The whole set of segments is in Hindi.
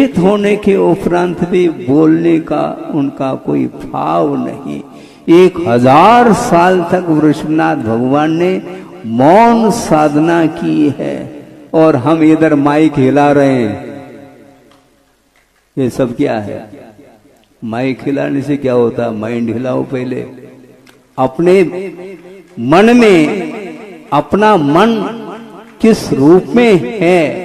शिक्षित होने के उपरांत भी बोलने का उनका कोई भाव नहीं। 1000 साल तक वृषभनाथ भगवान ने मौन साधना की है और हम इधर माइक हिला रहे हैं। ये सब क्या है? माइक हिलाने से क्या होता? माइंड हिलाओ पहले। अपने मन में, अपना मन किस रूप में है,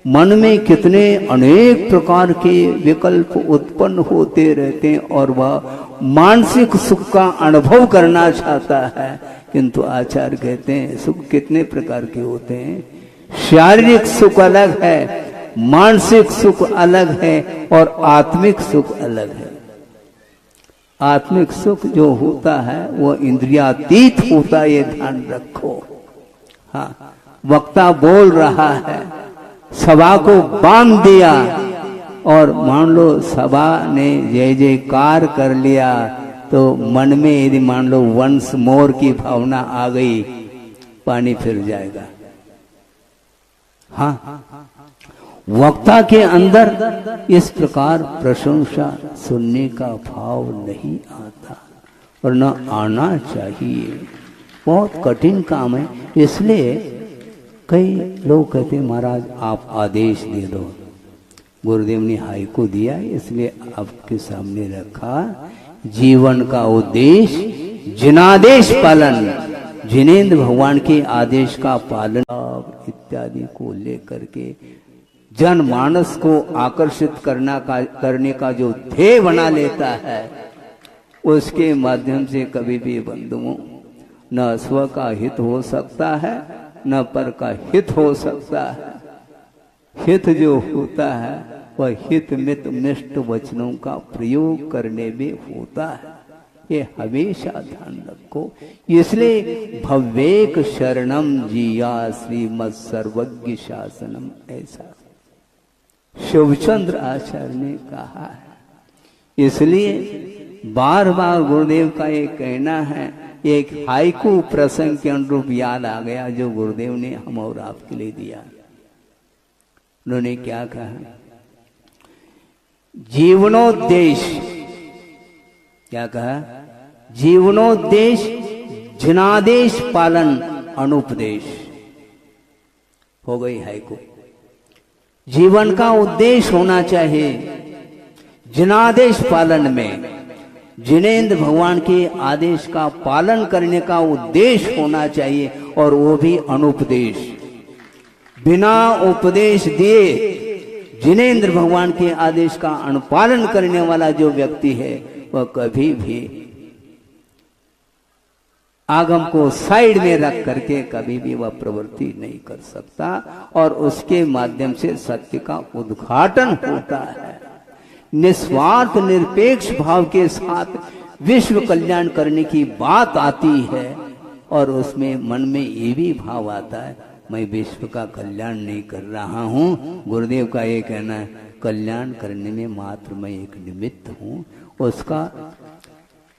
मन में कितने अनेक प्रकार के विकल्प उत्पन्न होते रहते हैं और वह मानसिक सुख का अनुभव करना चाहता है। किंतु आचार्य कहते हैं सुख कितने प्रकार के होते हैं। शारीरिक सुख अलग है, मानसिक सुख अलग है और आत्मिक सुख अलग है। आत्मिक सुख जो होता है वो इंद्रियातीत होता है, ये ध्यान रखो। हाँ, वक्ता बोल रहा है, सभा को बांध दिया और मान लो सभा ने जय जयकार कर लिया, तो मन में यदि मान लो वंस मोर की भावना आ गई, पानी फिर जाएगा। हाँ, वक्ता के अंदर इस प्रकार प्रशंसा सुनने का भाव नहीं आता और न आना चाहिए। बहुत कठिन काम है। इसलिए कई लोग कहते हैं महाराज आप आदेश दे दो। गुरुदेव ने हाईको दिया, इसलिए आपके सामने रखा। जीवन का उद्देश्य जिनादेश पालन, जिनेंद्र भगवान के आदेश का पालन इत्यादि को लेकर के जनमानस को आकर्षित करने का जो ध्येय बना लेता है, उसके माध्यम से कभी भी बंधुओं न स्व का हित हो सकता है न पर का हित हो सकता है। हित जो होता है वह हित मित मिष्ट वचनों का प्रयोग करने में होता है। ये हमेशा ध्यान रखो। इसलिए भव्येक शरणम जिया श्रीमद सर्वज्ञ शासनम, ऐसा शिवचंद्र आचार्य ने कहा है। इसलिए बार बार गुरुदेव का ये कहना है। एक हाइकू प्रसंग के अनुरूप याद आ गया जो गुरुदेव ने हम और आपके लिए दिया। उन्होंने क्या कहा? जीवनोद्देश्य, क्या कहा? जीवनोद्देश्य जिनादेश पालन अनुपदेश। हो गई हाइकू। जीवन का उद्देश्य होना चाहिए जिनादेश पालन में, जिनेंद्र भगवान के आदेश का पालन करने का उद्देश्य होना चाहिए और वो भी अनुपदेश। बिना उपदेश दिए जिनेंद्र भगवान के आदेश का अनुपालन करने वाला जो व्यक्ति है वह कभी भी आगम को साइड में रख करके कभी भी वह प्रवृत्ति नहीं कर सकता और उसके माध्यम से सत्य का उद्घाटन होता है। निस्वार्थ निरपेक्ष भाव के साथ विश्व कल्याण करने की बात आती है और उसमें मन में ये भी भाव आता है मैं विश्व का कल्याण नहीं कर रहा हूँ। गुरुदेव का ये कहना है कल्याण करने में मात्र मैं एक निमित्त हूँ। उसका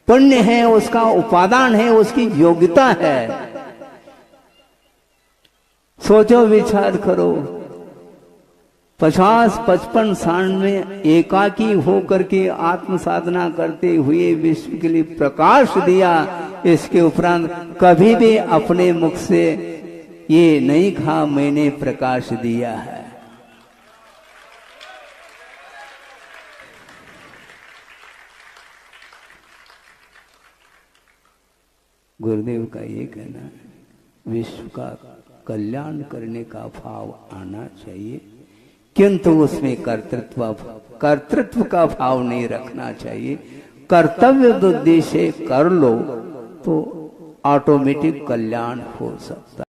पुण्य है, उसका उपादान है, उसकी योग्यता है। सोचो, विचार करो। 50-55 साल में एकाकी होकर के आत्म साधना करते हुए विश्व के लिए प्रकाश दिया। इसके उपरांत कभी भी अपने मुख से ये नहीं कहा मैंने प्रकाश दिया है। गुरुदेव का ये कहना है विश्व का कल्याण करने का भाव आना चाहिए, किंतु उसमें कर्तृत्व का भाव नहीं रखना चाहिए। कर्तव्य उद्देश्य कर लो तो ऑटोमेटिक कल्याण हो सकता है।